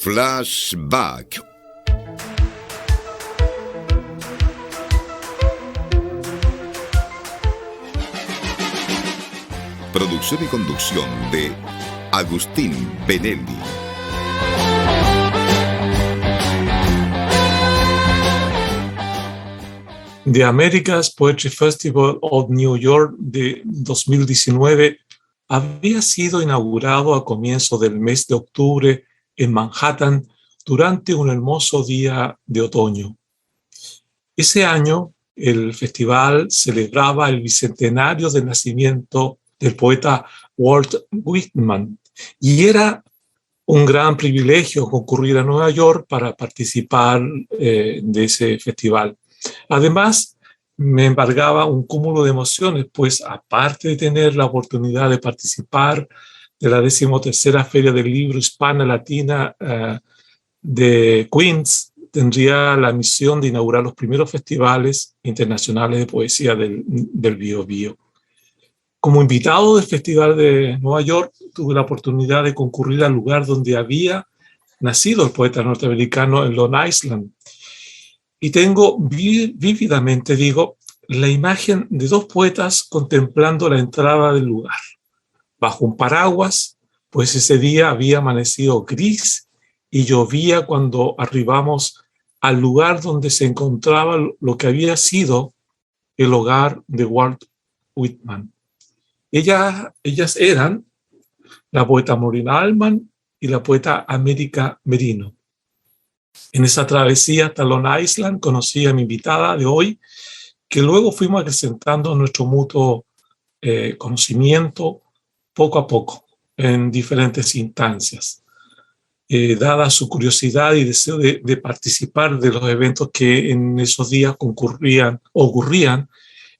Flashback. Producción y conducción de Agustín Benelli. The America's Poetry Festival of New York de 2019 había sido inaugurado a comienzos del mes de octubre en Manhattan durante un hermoso día de otoño. Ese año, el festival celebraba el bicentenario del nacimiento del poeta Walt Whitman y era un gran privilegio concurrir a Nueva York para participar de ese festival. Además, me embargaba un cúmulo de emociones, pues aparte de tener la oportunidad de participar de la 13ª Feria del Libro Hispana Latina de Queens, tendría la misión de inaugurar los primeros festivales internacionales de poesía del Bío Bío. Como invitado del Festival de Nueva York, tuve la oportunidad de concurrir al lugar donde había nacido el poeta norteamericano en Long Island. Y tengo vívidamente, la imagen de dos poetas contemplando la entrada del lugar, bajo un paraguas, pues ese día había amanecido gris y llovía cuando arribamos al lugar donde se encontraba lo que había sido el hogar de Walt Whitman. Ellas eran la poeta Maureen Allman y la poeta America Merino. En esa travesía hasta Long Island conocí a mi invitada de hoy, que luego fuimos acrecentando nuestro mutuo conocimiento poco a poco en diferentes instancias. Dada su curiosidad y deseo de participar de los eventos que en esos días ocurrían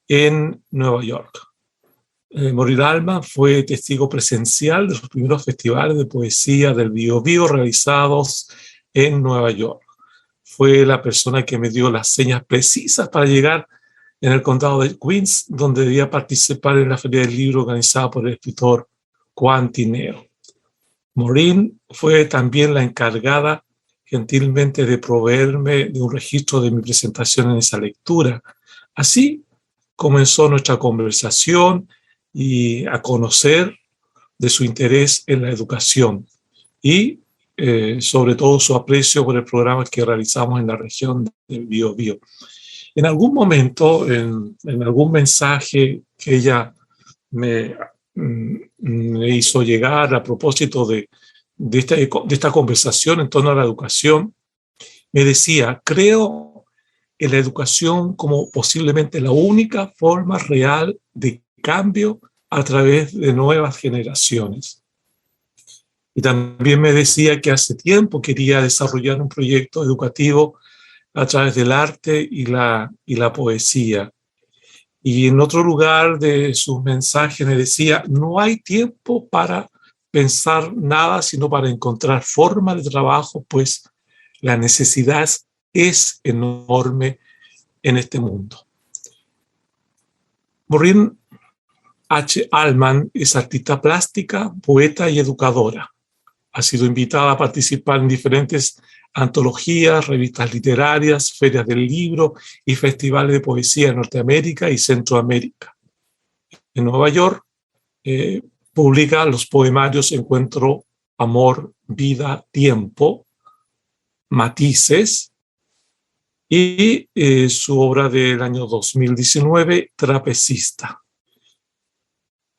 en Nueva York. Maureen Allman fue testigo presencial de los primeros festivales de poesía del Bío Bío realizados en Nueva York. Fue la persona que me dio las señas precisas para llegar en el condado de Queens, donde debía participar en la Feria del Libro organizada por el escritor Juan Tineo. Maureen fue también la encargada gentilmente de proveerme de un registro de mi presentación en esa lectura. Así comenzó nuestra conversación y a conocer de su interés en la educación y sobre todo su aprecio por el programa que realizamos en la región del Bío Bío. En algún momento, en algún mensaje que ella me hizo llegar a propósito de esta conversación en torno a la educación, me decía: creo en la educación como posiblemente la única forma real de cambio a través de nuevas generaciones. Y también me decía que hace tiempo quería desarrollar un proyecto educativo a través del arte y la poesía. Y en otro lugar de sus mensajes me decía: no hay tiempo para pensar nada, sino para encontrar formas de trabajo, pues la necesidad es enorme en este mundo. Maureen H. Allman es artista plástica, poeta y educadora. Ha sido invitada a participar en diferentes antologías, revistas literarias, ferias del libro y festivales de poesía en Norteamérica y Centroamérica. En Nueva York publica los poemarios Encuentro, Amor, Vida, Tiempo, Matices y su obra del año 2019, Trapecista.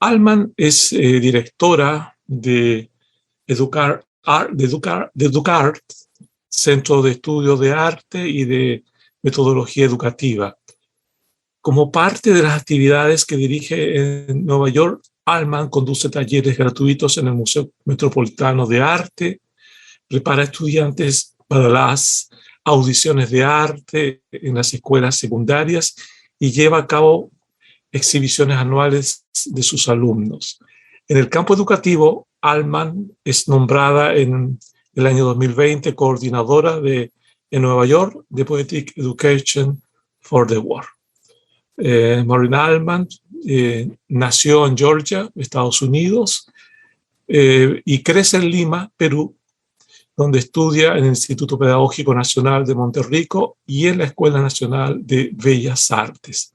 Allman es directora de Educart, Centro de Estudios de Arte y de Metodología Educativa. Como parte de las actividades que dirige en Nueva York, Allman conduce talleres gratuitos en el Museo Metropolitano de Arte, prepara estudiantes para las audiciones de arte en las escuelas secundarias y lleva a cabo exhibiciones anuales de sus alumnos. En el campo educativo, Allman es nombrada en el año 2020 coordinadora en Nueva York de Poetic Education for the World. Maureen Allman nació en Georgia, Estados Unidos, y crece en Lima, Perú. donde estudia en el Instituto Pedagógico Nacional de Monterrico y en la Escuela Nacional de Bellas Artes.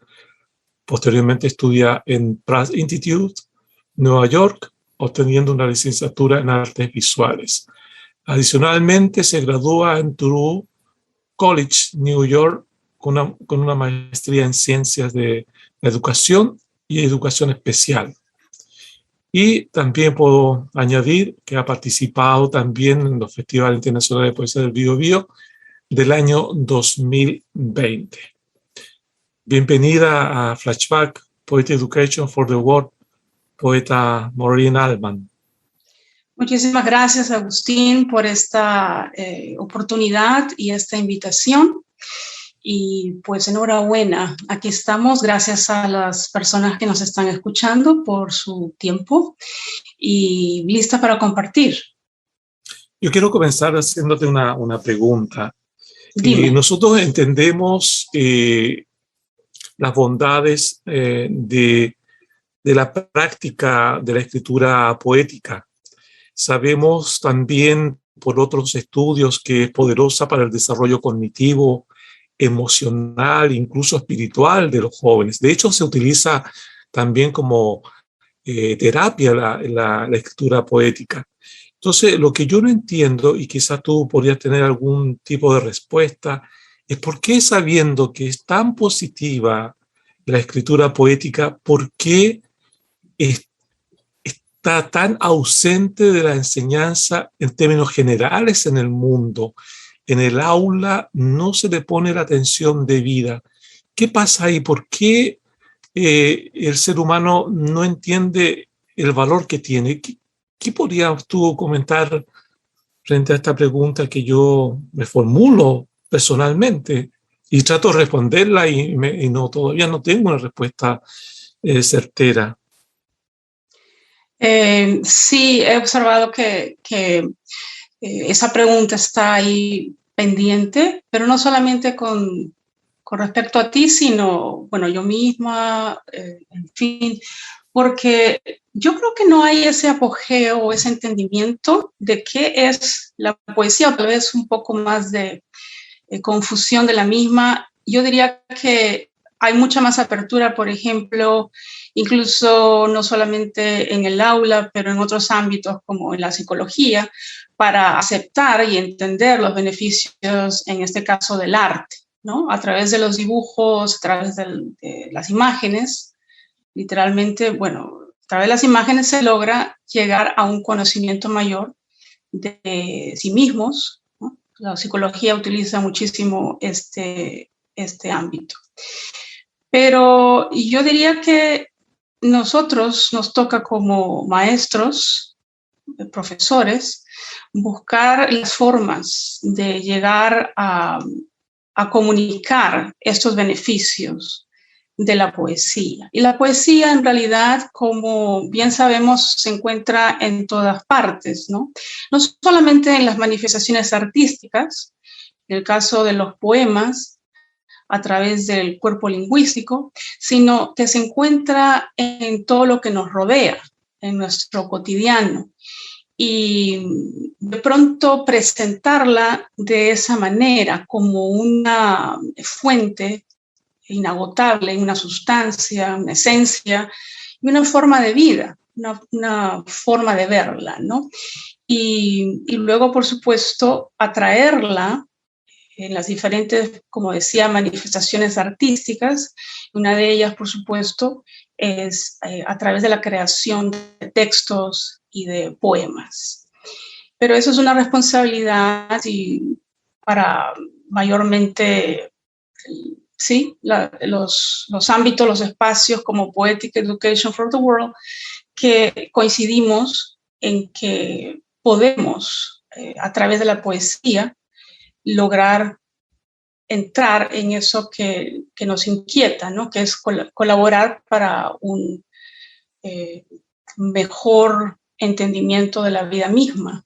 Posteriormente estudia en Pratt Institute, Nueva York, obteniendo una licenciatura en Artes Visuales. Adicionalmente, se gradúa en Truro College, New York, con una maestría en Ciencias de la Educación y Educación Especial. Y también puedo añadir que ha participado también en los Festivales Internacionales de Poesía del Biobío del año 2020. Bienvenida a Flashback, Poetry Education for the World, poeta Maureen Allman. Muchísimas gracias, Agustín, por esta oportunidad y esta invitación. Y pues enhorabuena, aquí estamos, gracias a las personas que nos están escuchando por su tiempo y lista para compartir. Yo quiero comenzar haciéndote una pregunta. Nosotros entendemos las bondades de la práctica de la escritura poética. Sabemos también por otros estudios que es poderosa para el desarrollo cognitivo, emocional, incluso espiritual de los jóvenes. De hecho, se utiliza también como terapia la escritura poética. Entonces, lo que yo no entiendo, y quizás tú podrías tener algún tipo de respuesta, es por qué, sabiendo que es tan positiva la escritura poética, por qué está tan ausente de la enseñanza en términos generales en el mundo. En el aula no se le pone la atención debida. ¿Qué pasa ahí? ¿Por qué el ser humano no entiende el valor que tiene? ¿Qué podrías tú comentar frente a esta pregunta que yo me formulo personalmente y trato de responderla y todavía no tengo una respuesta certera? Sí, he observado que esa pregunta está ahí pendiente, pero no solamente con respecto a ti, sino, bueno, yo misma, en fin, porque yo creo que no hay ese apogeo o ese entendimiento de qué es la poesía, o tal vez un poco más de confusión de la misma. Yo diría que hay mucha más apertura, por ejemplo, incluso no solamente en el aula, pero en otros ámbitos como en la psicología, para aceptar y entender los beneficios, en este caso, del arte, ¿no? A través de los dibujos, a través de las imágenes, literalmente, bueno, a través de las imágenes se logra llegar a un conocimiento mayor de sí mismos, ¿no? La psicología utiliza muchísimo este ámbito. Pero yo diría que nosotros nos toca como maestros, profesores, buscar las formas de llegar a comunicar estos beneficios de la poesía. Y la poesía, en realidad, como bien sabemos, se encuentra en todas partes, ¿no? No solamente en las manifestaciones artísticas, en el caso de los poemas, a través del cuerpo lingüístico, sino que se encuentra en todo lo que nos rodea, en nuestro cotidiano. Y de pronto presentarla de esa manera, como una fuente inagotable, una sustancia, una esencia, y una forma de vida, una forma de verla, ¿no? Y luego, por supuesto, atraerla en las diferentes, como decía, manifestaciones artísticas. Una de ellas, por supuesto, es a través de la creación de textos y de poemas. Pero eso es una responsabilidad y para mayormente, sí, los ámbitos, los espacios como Poetic Education for the World, que coincidimos en que podemos, a través de la poesía, lograr entrar en eso que nos inquieta, ¿no? Que es colaborar para un mejor entendimiento de la vida misma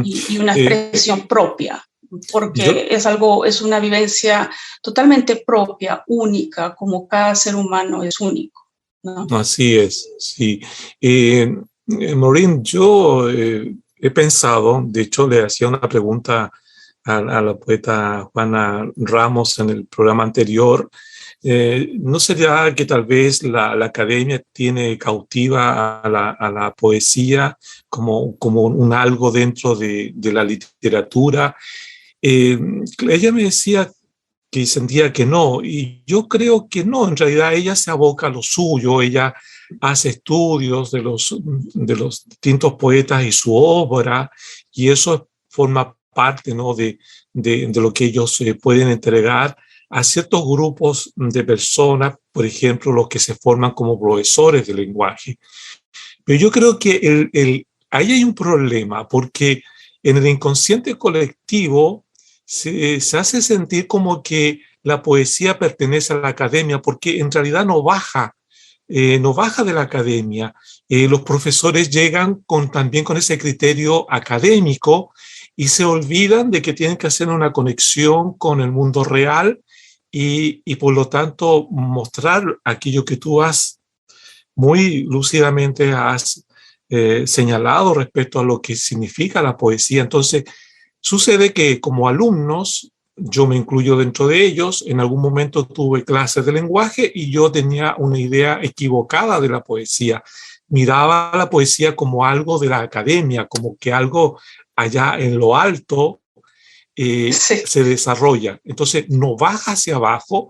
y una expresión propia, porque es una vivencia totalmente propia, única, como cada ser humano es único, ¿no? Así es, sí. Maureen, yo he pensado, de hecho le hacía una pregunta a la poeta Juana Ramos en el programa anterior. ¿No sería que tal vez la academia tiene cautiva a la poesía como un algo dentro de la literatura? Ella me decía que sentía que no, y yo creo que no, en realidad ella se aboca a lo suyo, ella hace estudios de los distintos poetas y su obra, y eso forma parte, ¿no?, de lo que ellos pueden entregar a ciertos grupos de personas, por ejemplo, los que se forman como profesores de lenguaje. Pero yo creo que ahí hay un problema, porque en el inconsciente colectivo se hace sentir como que la poesía pertenece a la academia, porque en realidad no baja de la academia. Los profesores llegan también con ese criterio académico y se olvidan de que tienen que hacer una conexión con el mundo real y por lo tanto mostrar aquello que tú muy lúcidamente has señalado respecto a lo que significa la poesía. Entonces, sucede que como alumnos, yo me incluyo dentro de ellos, en algún momento tuve clases de lenguaje y yo tenía una idea equivocada de la poesía. Miraba la poesía como algo de la academia, como que algo allá en lo alto Sí. se desarrolla. Entonces, no baja hacia abajo,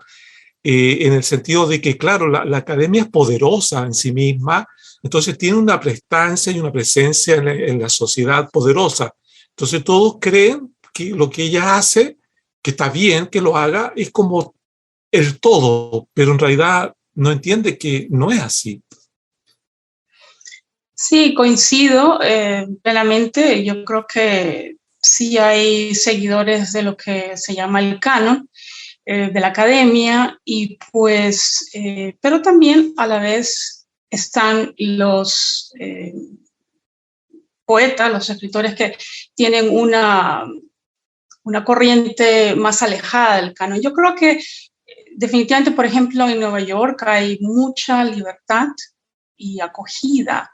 en el sentido de que, claro, la academia es poderosa en sí misma, entonces tiene una prestancia y una presencia en la sociedad poderosa. Entonces todos creen que lo que ella hace, que está bien que lo haga, es como el todo, pero en realidad no entiende que no es así. Sí, coincido plenamente. Yo creo que sí hay seguidores de lo que se llama el canon de la academia, y pues, pero también a la vez están los poetas, los escritores que tienen una corriente más alejada del canon. Yo creo que definitivamente, por ejemplo, en Nueva York hay mucha libertad y acogida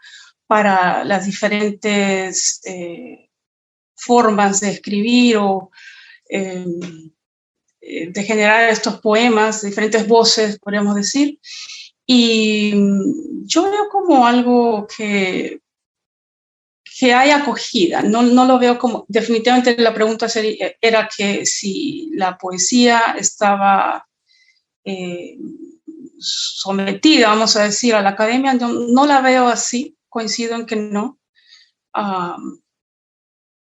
para las diferentes formas de escribir o de generar estos poemas, diferentes voces, podríamos decir. Y yo veo como algo que hay acogida. No lo veo como, definitivamente la pregunta era que si la poesía estaba sometida, vamos a decir, a la academia. No la veo así, coincido en que no.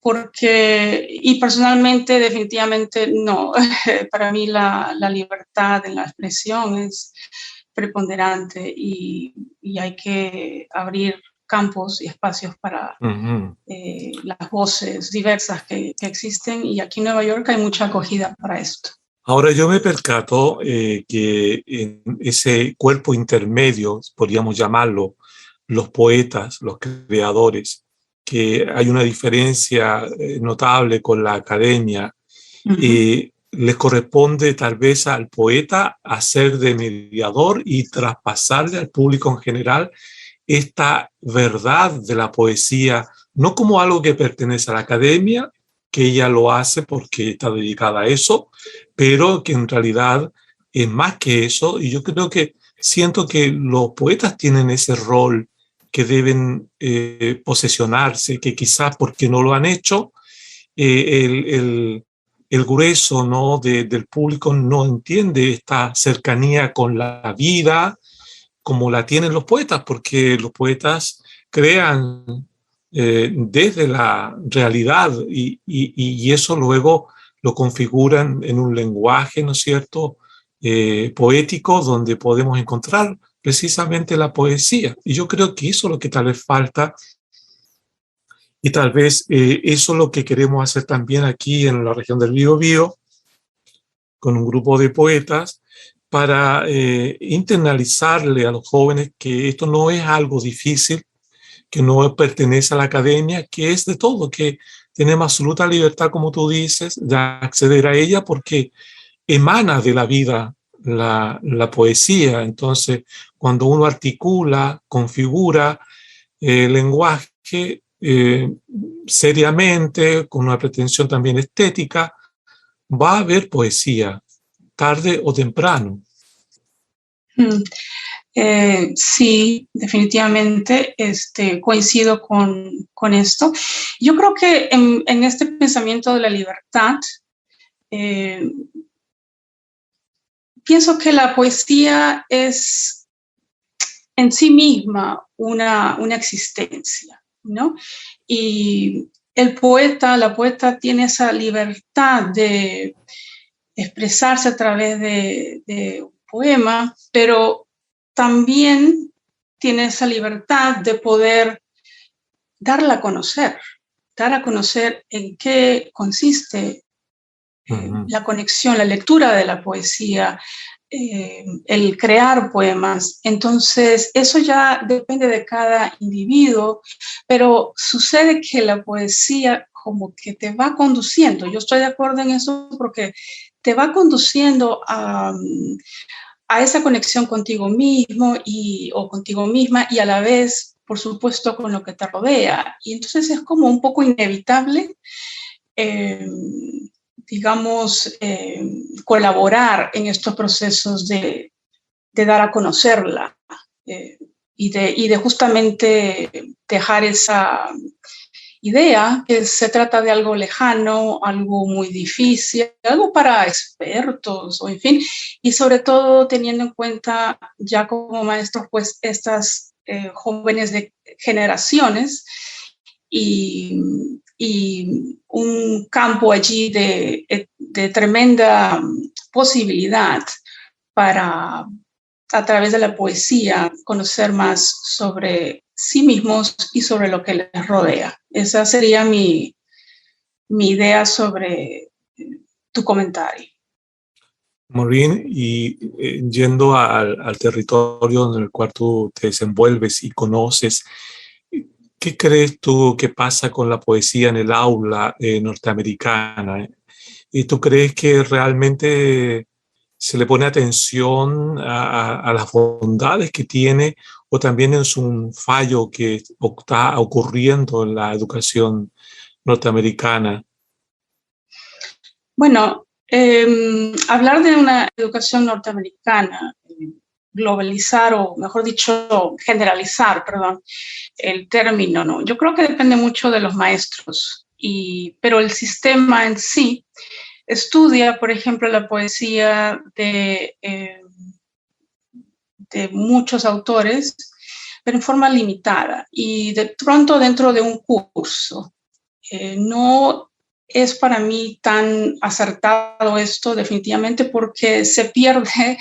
Porque, y personalmente, definitivamente no. Para mí la libertad en la expresión es preponderante y hay que abrir campos y espacios para las voces diversas que existen, y aquí en Nueva York hay mucha acogida para esto. Ahora yo me percato que en ese cuerpo intermedio, podríamos llamarlo, los poetas, los creadores, que hay una diferencia notable con la academia. Les corresponde tal vez al poeta hacer de mediador y traspasarle al público en general esta verdad de la poesía, no como algo que pertenece a la academia, que ella lo hace porque está dedicada a eso, pero que en realidad es más que eso. Y yo creo que siento que los poetas tienen ese rol que deben posesionarse, que quizás porque no lo han hecho, el grueso, ¿no?, del público no entiende esta cercanía con la vida como la tienen los poetas, porque los poetas crean desde la realidad y eso luego lo configuran en un lenguaje, ¿no es cierto?, poético, donde podemos encontrar precisamente la poesía. Y yo creo que eso es lo que tal vez falta, y tal vez eso es lo que queremos hacer también aquí en la región del Biobío, con un grupo de poetas, para internalizarle a los jóvenes que esto no es algo difícil, que no pertenece a la academia, que es de todo, que tenemos absoluta libertad, como tú dices, de acceder a ella, porque emana de la vida la poesía. Entonces, cuando uno articula, configura el lenguaje, seriamente, con una pretensión también estética, va a haber poesía, tarde o temprano. Sí, definitivamente coincido con esto. Yo creo que en este pensamiento de la libertad, pienso que la poesía es en sí misma una existencia, ¿no? Y la poeta tiene esa libertad de expresarse a través de un poema, pero también tiene esa libertad de poder dar a conocer en qué consiste la conexión, la lectura de la poesía, el crear poemas. Entonces, eso ya depende de cada individuo, pero sucede que la poesía como que te va conduciendo. Yo estoy de acuerdo en eso porque te va conduciendo a esa conexión contigo mismo o contigo misma y a la vez, por supuesto, con lo que te rodea. Y entonces es como un poco inevitable digamos, colaborar en estos procesos de dar a conocerla y de justamente dejar esa idea que se trata de algo lejano, algo muy difícil, algo para expertos, o en fin, y sobre todo teniendo en cuenta ya como maestros, pues estas jóvenes de generaciones y un campo allí de tremenda posibilidad para, a través de la poesía, conocer más sobre sí mismos y sobre lo que les rodea. Esa sería mi idea sobre tu comentario. Maureen, y yendo al territorio en el cual tú te desenvuelves y conoces, ¿qué crees tú que pasa con la poesía en el aula norteamericana? ¿Y tú crees que realmente se le pone atención a las bondades que tiene o también es un fallo que está ocurriendo en la educación norteamericana? Bueno, hablar de una educación norteamericana, globalizar o, mejor dicho, generalizar, perdón, el término, ¿no? Yo creo que depende mucho de los maestros, pero el sistema en sí estudia, por ejemplo, la poesía de muchos autores, pero en forma limitada y de pronto dentro de un curso. No es para mí tan acertado esto definitivamente porque se pierde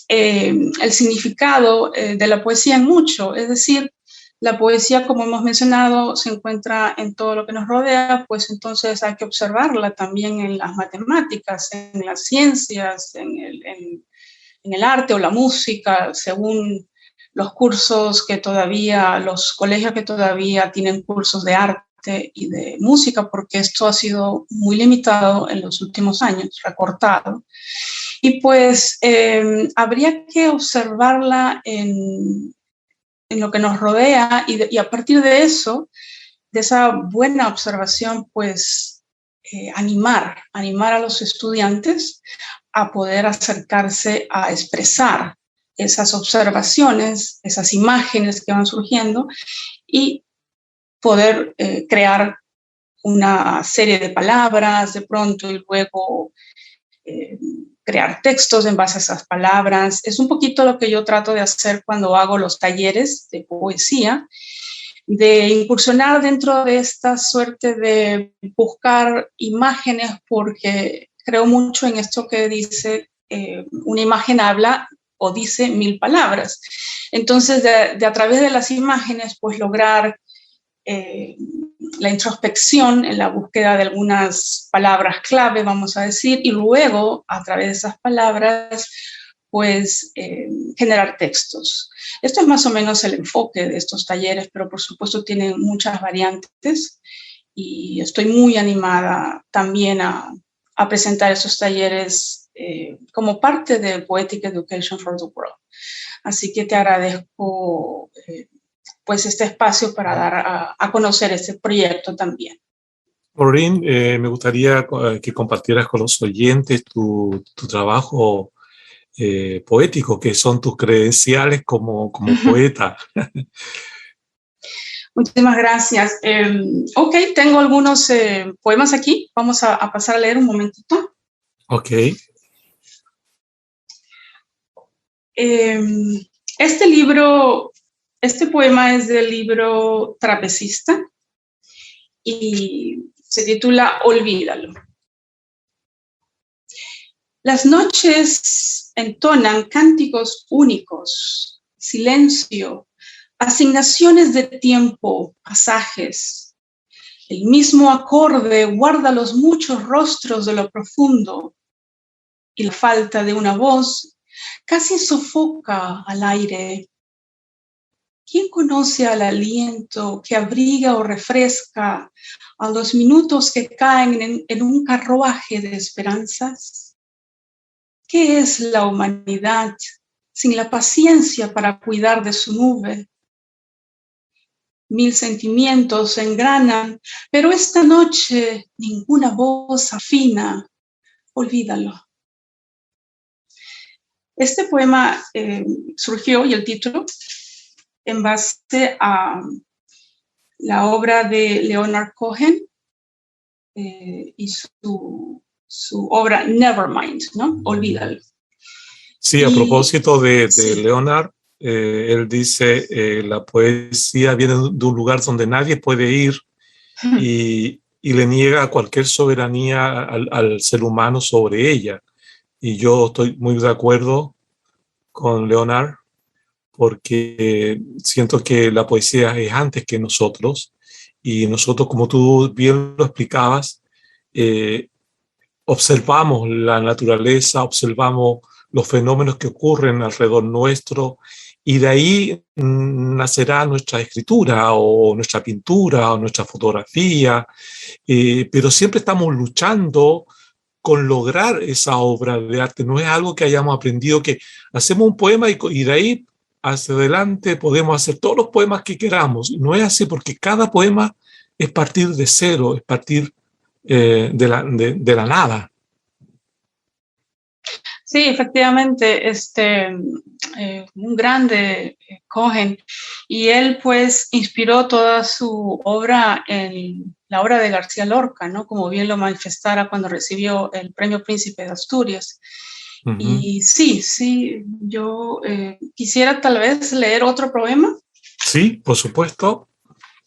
el significado de la poesía en mucho. Es decir, la poesía, como hemos mencionado, se encuentra en todo lo que nos rodea, pues entonces hay que observarla también en las matemáticas, en las ciencias, en el arte o la música, según los cursos que todavía, los colegios que todavía tienen cursos de arte y de música, porque esto ha sido muy limitado en los últimos años, recortado. Y pues habría que observarla en lo que nos rodea y a partir de eso, de esa buena observación, pues animar a los estudiantes a poder acercarse a expresar esas observaciones, esas imágenes que van surgiendo y poder crear una serie de palabras de pronto y luego crear textos en base a esas palabras. Es un poquito lo que yo trato de hacer cuando hago los talleres de poesía, de incursionar dentro de esta suerte de buscar imágenes, porque creo mucho en esto que dice, una imagen habla o dice 1000 palabras. Entonces, de a través de las imágenes, pues lograr la introspección en la búsqueda de algunas palabras clave, vamos a decir, y luego, a través de esas palabras, pues generar textos. Esto es más o menos el enfoque de estos talleres, pero por supuesto tienen muchas variantes y estoy muy animada también a presentar esos talleres como parte de Poetic Education for the World. Así que te agradezco pues este espacio para dar a conocer este proyecto también. Maureen, me gustaría que compartieras con los oyentes tu trabajo poético, que son tus credenciales como poeta. Muchísimas gracias. Ok, tengo algunos poemas aquí. Vamos a pasar a leer un momentito. Ok. Este poema es del libro Trapecista y se titula Olvídalo. Las noches entonan cánticos únicos, silencio, asignaciones de tiempo, pasajes. El mismo acorde guarda los muchos rostros de lo profundo y la falta de una voz casi sofoca al aire. ¿Quién conoce al aliento que abriga o refresca a los minutos que caen en un carruaje de esperanzas? ¿Qué es la humanidad sin la paciencia para cuidar de su nube? 1000 sentimientos se engranan, pero esta noche ninguna voz afina. Olvídalo. Este poema surgió, y el título, en base a la obra de Leonard Cohen y su obra Nevermind, ¿no? Olvídalo. Sí, a propósito de Leonard, él dice, la poesía viene de un lugar donde nadie puede ir y le niega cualquier soberanía al ser humano sobre ella. Y yo estoy muy de acuerdo con Leonard porque siento que la poesía es antes que nosotros y nosotros, como tú bien lo explicabas, observamos la naturaleza, observamos los fenómenos que ocurren alrededor nuestro y de ahí nacerá nuestra escritura o nuestra pintura o nuestra fotografía, pero siempre estamos luchando con lograr esa obra de arte. No es algo que hayamos aprendido, que hacemos un poema y de ahí hacia adelante podemos hacer todos los poemas que queramos. No es así, porque cada poema es partir de cero, es partir de la nada. Sí, efectivamente, un grande Cohen, y él pues inspiró toda su obra en la obra de García Lorca, ¿no? Como bien lo manifestara cuando recibió el Premio Príncipe de Asturias. Uh-huh. Y sí, yo quisiera tal vez leer otro poema. Sí, por supuesto.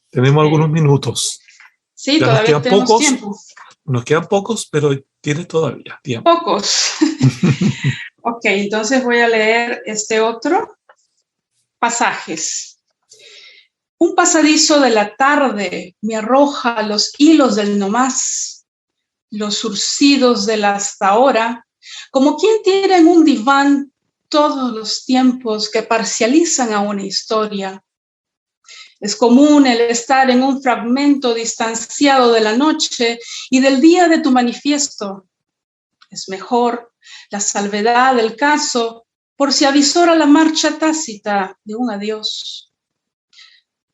Tenemos algunos minutos. Sí, ya todavía tenemos pocos, tiempo. Nos quedan pocos, pero tienes todavía tiempo. Pocos. Ok, entonces voy a leer este otro. Pasajes. Un pasadizo de la tarde me arroja los hilos del no más, los surcidos del hasta ahora, como quien tira en un diván todos los tiempos que parcializan a una historia. Es común el estar en un fragmento distanciado de la noche y del día de tu manifiesto. Es mejor la salvedad del caso por si avisora la marcha tácita de un adiós.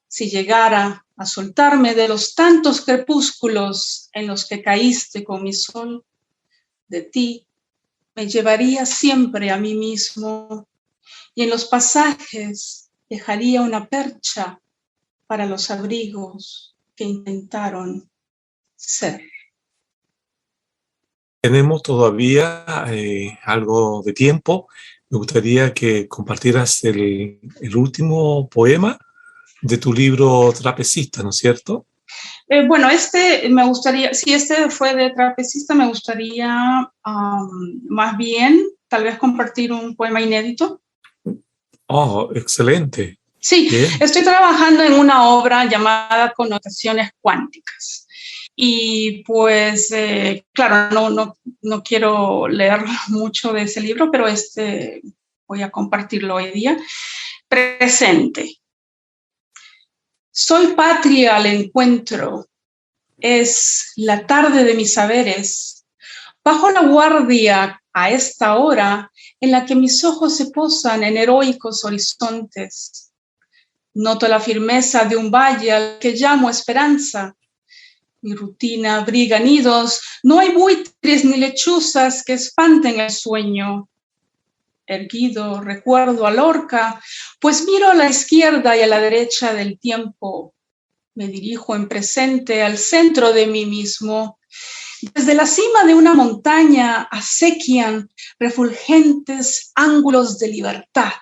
Si llegara a soltarme de los tantos crepúsculos en los que caíste con mi sol, de ti me llevaría siempre a mí mismo y en los pasajes dejaría una percha para los abrigos que intentaron ser. Tenemos todavía algo de tiempo. Me gustaría que compartieras el último poema de tu libro Trapecista, ¿no es cierto? Bueno, me gustaría, si este fue de Trapecista, me gustaría más bien tal vez compartir un poema inédito. Oh, excelente. Sí, bien. Estoy trabajando en una obra llamada Connotaciones Cuánticas. Y pues, claro, no quiero leer mucho de ese libro, pero voy a compartirlo hoy día. Presente. Soy patria al encuentro, es la tarde de mis saberes, bajo la guardia a esta hora en la que mis ojos se posan en heroicos horizontes. Noto la firmeza de un valle al que llamo esperanza. Mi rutina abriga nidos, no hay buitres ni lechuzas que espanten el sueño. Erguido recuerdo a Lorca, pues miro a la izquierda y a la derecha del tiempo. Me dirijo en presente al centro de mí mismo. Desde la cima de una montaña acequian refulgentes ángulos de libertad.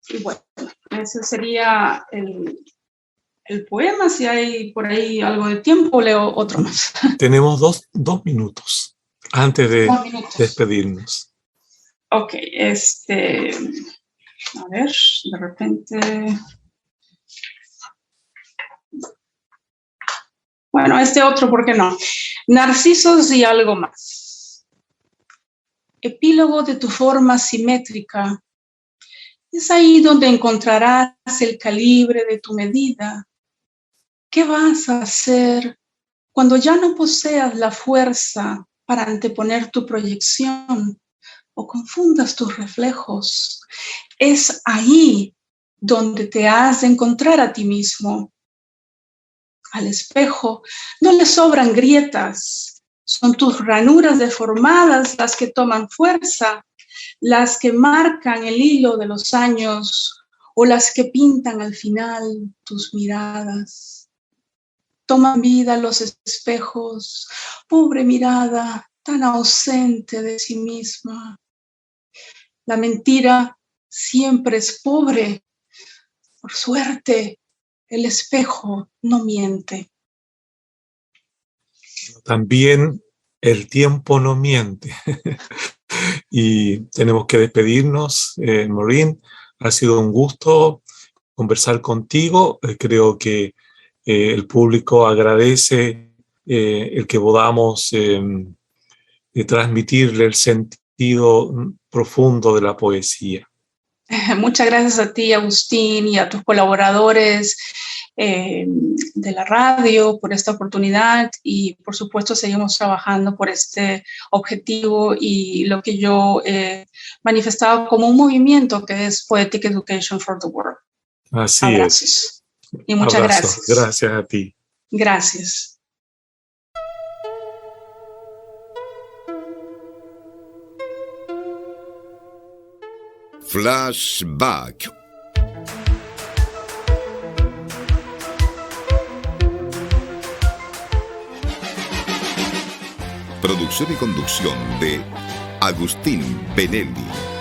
Y bueno, ese sería el poema. Si hay por ahí algo de tiempo, leo otro más. Tenemos dos minutos antes de despedirnos. Ok, a ver, de repente... Bueno, otro, ¿por qué no? Narcisos y algo más. Epílogo de tu forma simétrica. Es ahí donde encontrarás el calibre de tu medida. ¿Qué vas a hacer cuando ya no poseas la fuerza para anteponer tu proyección o confundas tus reflejos? Es ahí donde te has de encontrar a ti mismo. Al espejo no le sobran grietas, son tus ranuras deformadas las que toman fuerza, las que marcan el hilo de los años o las que pintan al final tus miradas. Toman vida los espejos, pobre mirada tan ausente de sí misma. La mentira siempre es pobre. Por suerte, el espejo no miente. También el tiempo no miente. Y tenemos que despedirnos. Maureen, ha sido un gusto conversar contigo. Creo que el público agradece el que podamos transmitirle el sentido profundo de la poesía. Muchas gracias a ti, Agustín, y a tus colaboradores de la radio por esta oportunidad, y por supuesto seguimos trabajando por este objetivo y lo que yo he manifestado como un movimiento que es Poetic Education for the World. Así Abrazos. es. Y muchas Abrazos. gracias. Gracias a ti. Gracias. Flashback. Producción y conducción de Agustín Benelli.